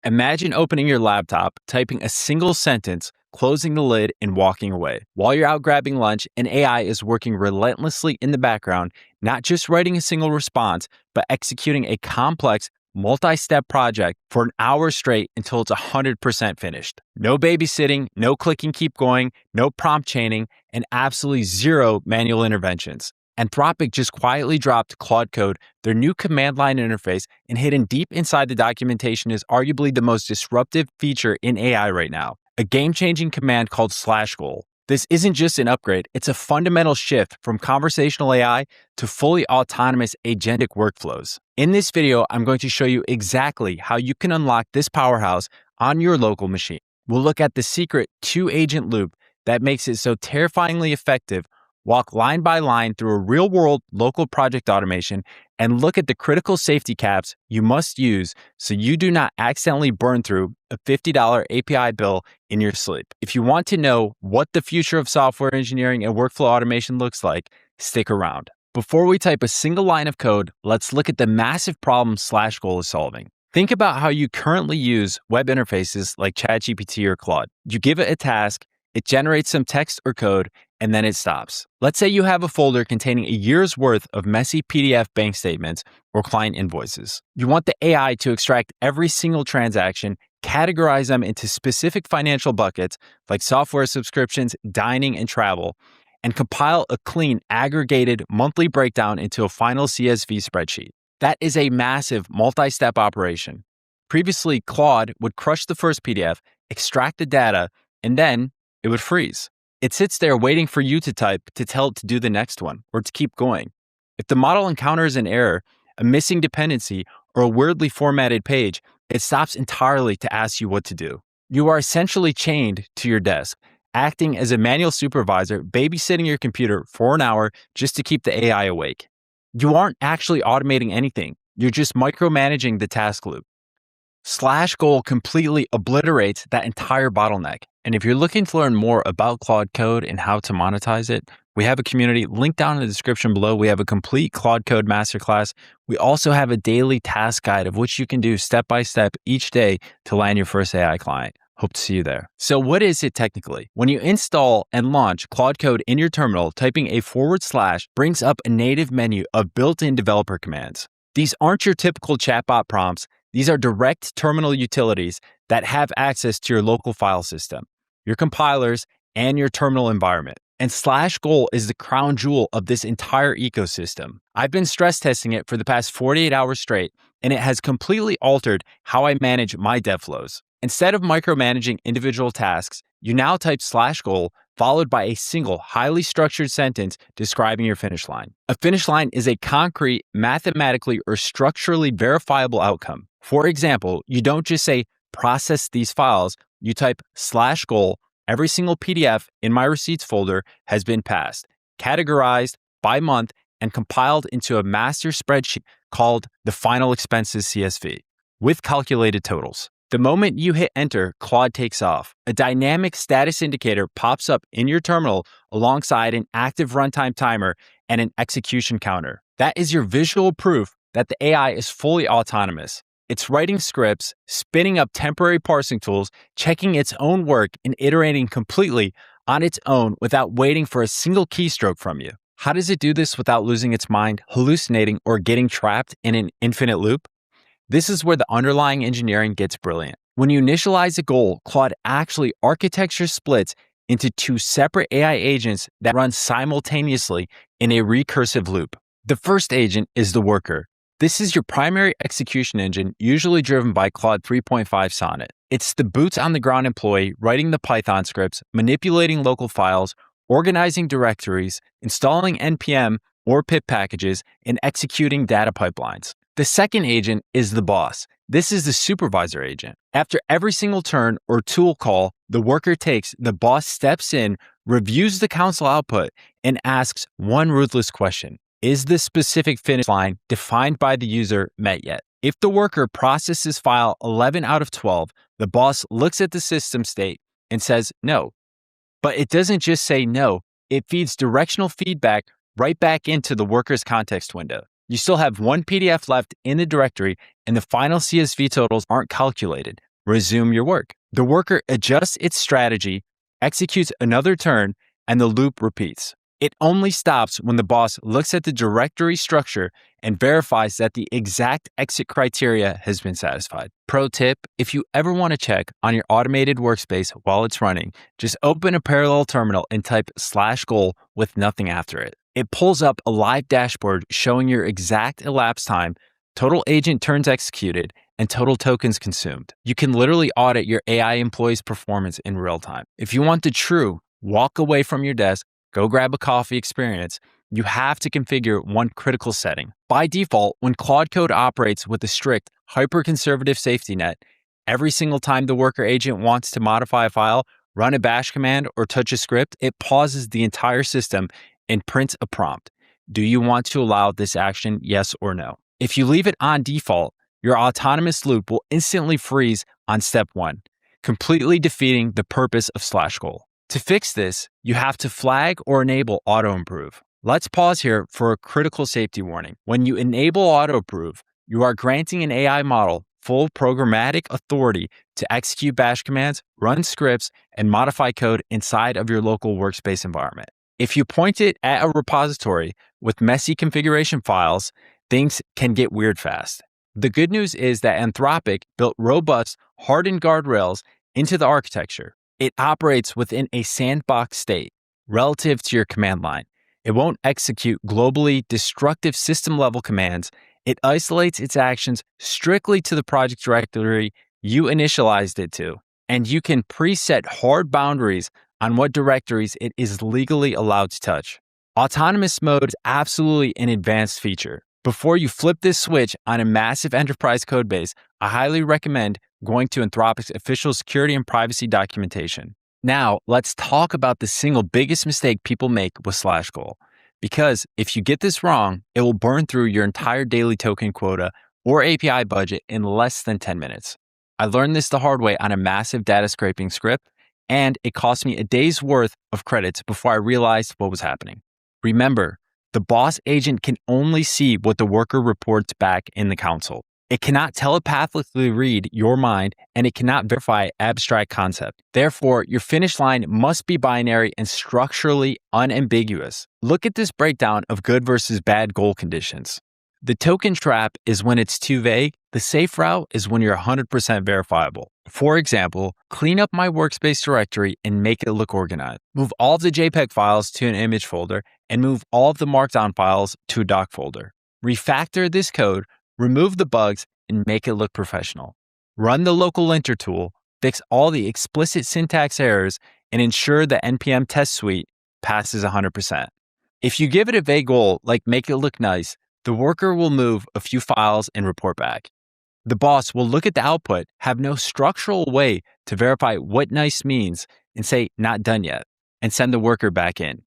Imagine opening your laptop, typing a single sentence, closing the lid, and walking away. While you're out grabbing lunch, an AI is working relentlessly in the background, not just writing a single response, but executing a complex, multi-step project for an hour straight until it's 100% finished. No babysitting, no clicking keep going, no prompt chaining, and absolutely zero manual interventions. Anthropic just quietly dropped Claude Code, their new command line interface, and hidden deep inside the documentation is arguably the most disruptive feature in AI right now, a game-changing command called /goal. This isn't just an upgrade, it's a fundamental shift from conversational AI to fully autonomous agentic workflows. In this video, I'm going to show you exactly how you can unlock this powerhouse on your local machine. We'll look at the secret two-agent loop that makes it so terrifyingly effective, walk line by line through a real-world local project automation, and look at the critical safety caps you must use so you do not accidentally burn through a $50 API bill in your sleep. If you want to know what the future of software engineering and workflow automation looks like, stick around. Before we type a single line of code, let's look at the massive problem /goal is solving. Think about how you currently use web interfaces like ChatGPT or Claude. You give it a task, it generates some text or code, and then it stops. Let's say you have a folder containing a year's worth of messy PDF bank statements or client invoices. You want the AI to extract every single transaction, categorize them into specific financial buckets like software subscriptions, dining, and travel, and compile a clean, aggregated monthly breakdown into a final CSV spreadsheet. That is a massive multi-step operation. Previously, Claude would crush the first PDF, extract the data, and then it would freeze. It sits there waiting for you to type to tell it to do the next one or to keep going. If the model encounters an error, a missing dependency, or a weirdly formatted page, it stops entirely to ask you what to do. You are essentially chained to your desk, acting as a manual supervisor, babysitting your computer for an hour just to keep the AI awake. You aren't actually automating anything. You're just micromanaging the task loop. /goal completely obliterates that entire bottleneck. And if you're looking to learn more about Claude Code and how to monetize it, we have a community linked down in the description below. We have a complete Claude Code masterclass. We also have a daily task guide of which you can do step by step each day to land your first AI client. Hope to see you there. So what is it technically? When you install and launch Claude Code in your terminal, typing a / brings up a native menu of built-in developer commands. These aren't your typical chatbot prompts. These are direct terminal utilities that have access to your local file system, your compilers, and your terminal environment. And /goal is the crown jewel of this entire ecosystem. I've been stress testing it for the past 48 hours straight, and it has completely altered how I manage my dev flows. Instead of micromanaging individual tasks, you now type /goal followed by a single highly structured sentence describing your finish line. A finish line is a concrete, mathematically or structurally verifiable outcome. For example, you don't just say process these files, you type /goal, every single PDF in my receipts folder has been passed, categorized by month, and compiled into a master spreadsheet called the final expenses CSV with calculated totals. The moment you hit enter, Claude takes off. A dynamic status indicator pops up in your terminal alongside an active runtime timer and an execution counter. That is your visual proof that the AI is fully autonomous. It's writing scripts, spinning up temporary parsing tools, checking its own work, and iterating completely on its own without waiting for a single keystroke from you. How does it do this without losing its mind, hallucinating, or getting trapped in an infinite loop? This is where the underlying engineering gets brilliant. When you initialize a goal, Claude actually architecture splits into two separate AI agents that run simultaneously in a recursive loop. The first agent is the worker. This is your primary execution engine, usually driven by Claude 3.5 Sonnet. It's the boots-on-the-ground employee writing the Python scripts, manipulating local files, organizing directories, installing NPM or pip packages, and executing data pipelines. The second agent is the boss. This is the supervisor agent. After every single turn or tool call the worker takes, the boss steps in, reviews the console output, and asks one ruthless question. Is the specific finish line defined by the user met yet? If the worker processes file 11 out of 12, the boss looks at the system state and says no. But it doesn't just say no, it feeds directional feedback right back into the worker's context window. You still have one PDF left in the directory, and the final CSV totals aren't calculated. resume your work. The worker adjusts its strategy, executes another turn, and the loop repeats. It only stops when the boss looks at the directory structure and verifies that the exact exit criteria has been satisfied. Pro tip, if you ever want to check on your automated workspace while it's running, just open a parallel terminal and type /goal with nothing after it. It pulls up a live dashboard showing your exact elapsed time, total agent turns executed, and total tokens consumed. You can literally audit your AI employees' performance in real time. If you want the true walk away from your desk, go grab a coffee experience, you have to configure one critical setting. By default, when Claude Code operates with a strict, hyper-conservative safety net, every single time the worker agent wants to modify a file, run a bash command, or touch a script, it pauses the entire system and prints a prompt. Do you want to allow this action, yes or no? If you leave it on default, your autonomous loop will instantly freeze on step 1, completely defeating the purpose of /goal. To fix this, you have to flag or enable auto-improve. Let's pause here for a critical safety warning. When you enable auto-improve, you are granting an AI model full programmatic authority to execute bash commands, run scripts, and modify code inside of your local workspace environment. If you point it at a repository with messy configuration files, things can get weird fast. The good news is that Anthropic built robust, hardened guardrails into the architecture. It operates within a sandbox state relative to your command line. It won't execute globally destructive system-level commands. It isolates its actions strictly to the project directory you initialized it to, and you can preset hard boundaries on what directories it is legally allowed to touch. Autonomous mode is absolutely an advanced feature. Before you flip this switch on a massive enterprise codebase, I highly recommend going to Anthropic's official security and privacy documentation. Now, let's talk about the single biggest mistake people make with /goal. Because if you get this wrong, it will burn through your entire daily token quota or API budget in less than 10 minutes. I learned this the hard way on a massive data scraping script, and it cost me a day's worth of credits before I realized what was happening. Remember, the boss agent can only see what the worker reports back in the console. It cannot telepathically read your mind, and it cannot verify abstract concept. Therefore, your finish line must be binary and structurally unambiguous. Look at this breakdown of good versus bad goal conditions. The token trap is when it's too vague. The safe route is when you're 100% verifiable. For example, clean up my workspace directory and make it look organized. Move all of the JPEG files to an image folder and move all of the markdown files to a doc folder. Refactor this code, remove the bugs, and make it look professional. Run the local linter tool, fix all the explicit syntax errors, and ensure the NPM test suite passes 100%. If you give it a vague goal, like make it look nice, the worker will move a few files and report back. The boss will look at the output, have no structural way to verify what nice means, and say not done yet, and send the worker back in.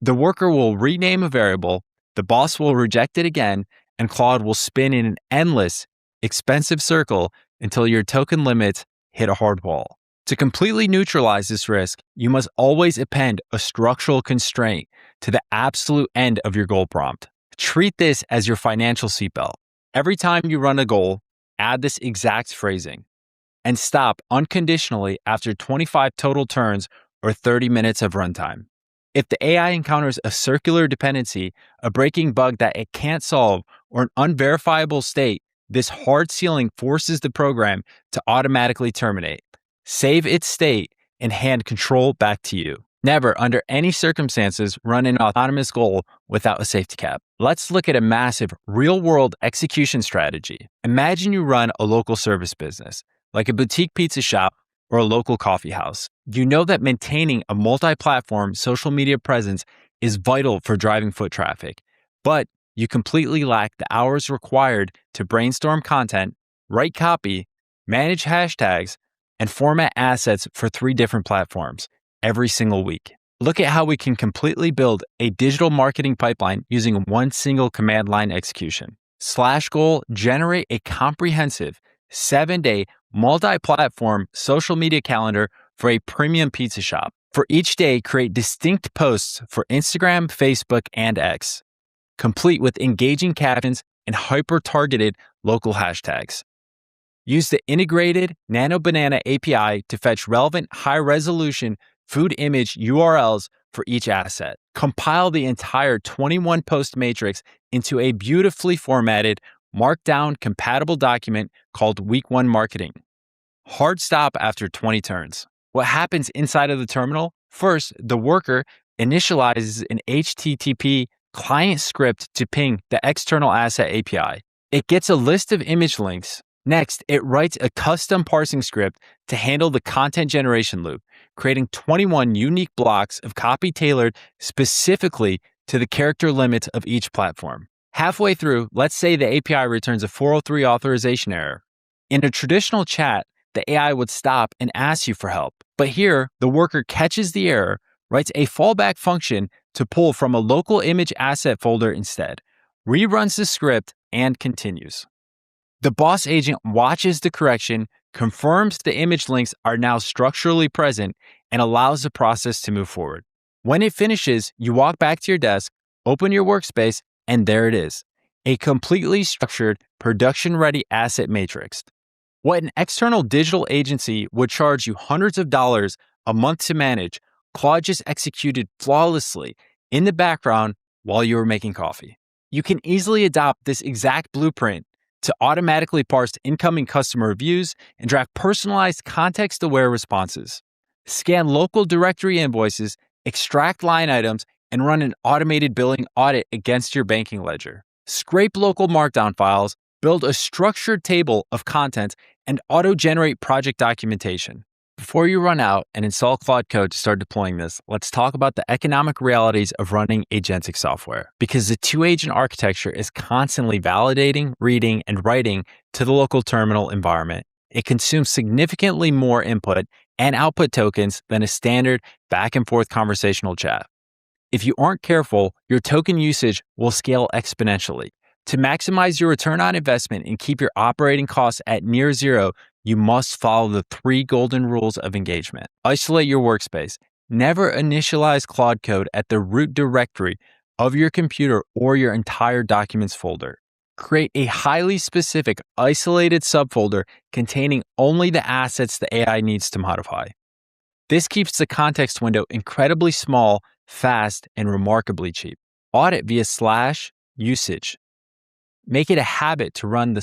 The worker will rename a variable, the boss will reject it again, and Claude will spin in an endless, expensive circle until your token limits hit a hard wall. To completely neutralize this risk, you must always append a structural constraint to the absolute end of your goal prompt. Treat this as your financial seatbelt. Every time you run a goal, add this exact phrasing, and stop unconditionally after 25 total turns or 30 minutes of runtime. If the AI encounters a circular dependency, a breaking bug that it can't solve, or an unverifiable state, this hard ceiling forces the program to automatically terminate, save its state, and hand control back to you. Never, under any circumstances, run an autonomous goal without a safety cap. Let's look at a massive, real-world execution strategy. Imagine you run a local service business, like a boutique pizza shop or a local coffee house. You know that maintaining a multi-platform social media presence is vital for driving foot traffic, but you completely lack the hours required to brainstorm content, write copy, manage hashtags, and format assets for 3 different platforms every single week. Look at how we can completely build a digital marketing pipeline using one single command line execution. /goal generate a comprehensive 7-day multi-platform social media calendar for a premium pizza shop. For each day, create distinct posts for Instagram, Facebook, and X, complete with engaging captions and hyper-targeted local hashtags. Use the integrated Nano Banana API to fetch relevant high-resolution food image URLs for each asset. Compile the entire 21-post matrix into a beautifully formatted, markdown compatible document called Week 1 Marketing. Hard stop after 20 turns. What happens inside of the terminal? First, the worker initializes an HTTP client script to ping the external asset API. It gets a list of image links. Next, it writes a custom parsing script to handle the content generation loop, creating 21 unique blocks of copy tailored specifically to the character limits of each platform. Halfway through, let's say the API returns a 403 authorization error. In a traditional chat, the AI would stop and ask you for help. But here, the worker catches the error, writes a fallback function to pull from a local image asset folder instead, reruns the script, and continues. The boss agent watches the correction, confirms the image links are now structurally present, and allows the process to move forward. When it finishes, you walk back to your desk, open your workspace, and there it is, a completely structured, production-ready asset matrix. What an external digital agency would charge you hundreds of dollars a month to manage, Claude just executed flawlessly in the background while you were making coffee. You can easily adopt this exact blueprint to automatically parse incoming customer reviews and draft personalized context-aware responses. Scan local directory invoices, extract line items, and run an automated billing audit against your banking ledger. Scrape local markdown files, build a structured table of contents, and auto-generate project documentation. Before you run out and install Claude Code to start deploying this, let's talk about the economic realities of running agentic software. Because the two-agent architecture is constantly validating, reading, and writing to the local terminal environment, it consumes significantly more input and output tokens than a standard back-and-forth conversational chat. If you aren't careful, your token usage will scale exponentially. To maximize your return on investment and keep your operating costs at near zero, you must follow the 3 golden rules of engagement. Isolate your workspace. Never initialize Claude Code at the root directory of your computer or your entire documents folder. Create a highly specific, isolated subfolder containing only the assets the AI needs to modify. This keeps the context window incredibly small, fast, and remarkably cheap. Audit via /usage. Make it a habit to run the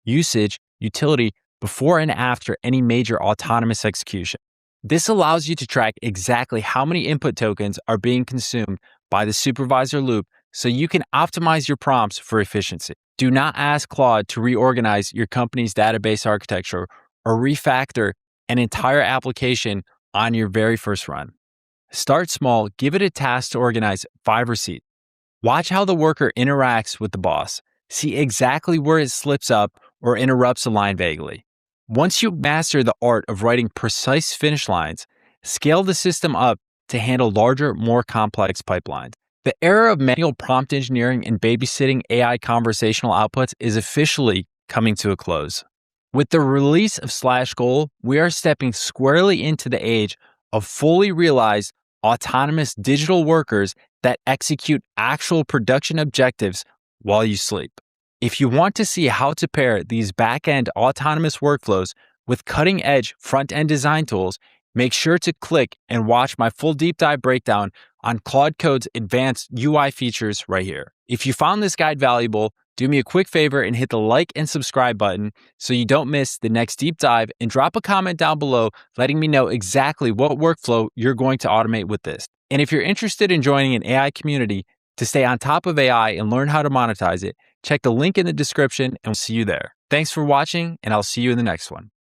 /usage utility before and after any major autonomous execution. This allows you to track exactly how many input tokens are being consumed by the supervisor loop so you can optimize your prompts for efficiency. Do not ask Claude to reorganize your company's database architecture or refactor an entire application on your very first run. Start small, give it a task to organize 5 receipts. Watch how the worker interacts with the boss. See exactly where it slips up or interrupts a line vaguely. Once you master the art of writing precise finish lines, scale the system up to handle larger, more complex pipelines. The era of manual prompt engineering and babysitting AI conversational outputs is officially coming to a close. With the release of /Goal, we are stepping squarely into the age of fully realized autonomous digital workers that execute actual production objectives while you sleep. If you want to see how to pair these back-end autonomous workflows with cutting-edge front-end design tools, make sure to click and watch my full deep dive breakdown on Claude Code's advanced UI features right here. If you found this guide valuable, do me a quick favor and hit the like and subscribe button so you don't miss the next deep dive, and drop a comment down below letting me know exactly what workflow you're going to automate with this. And if you're interested in joining an AI community to stay on top of AI and learn how to monetize it, check the link in the description and we'll see you there. Thanks for watching, and I'll see you in the next one.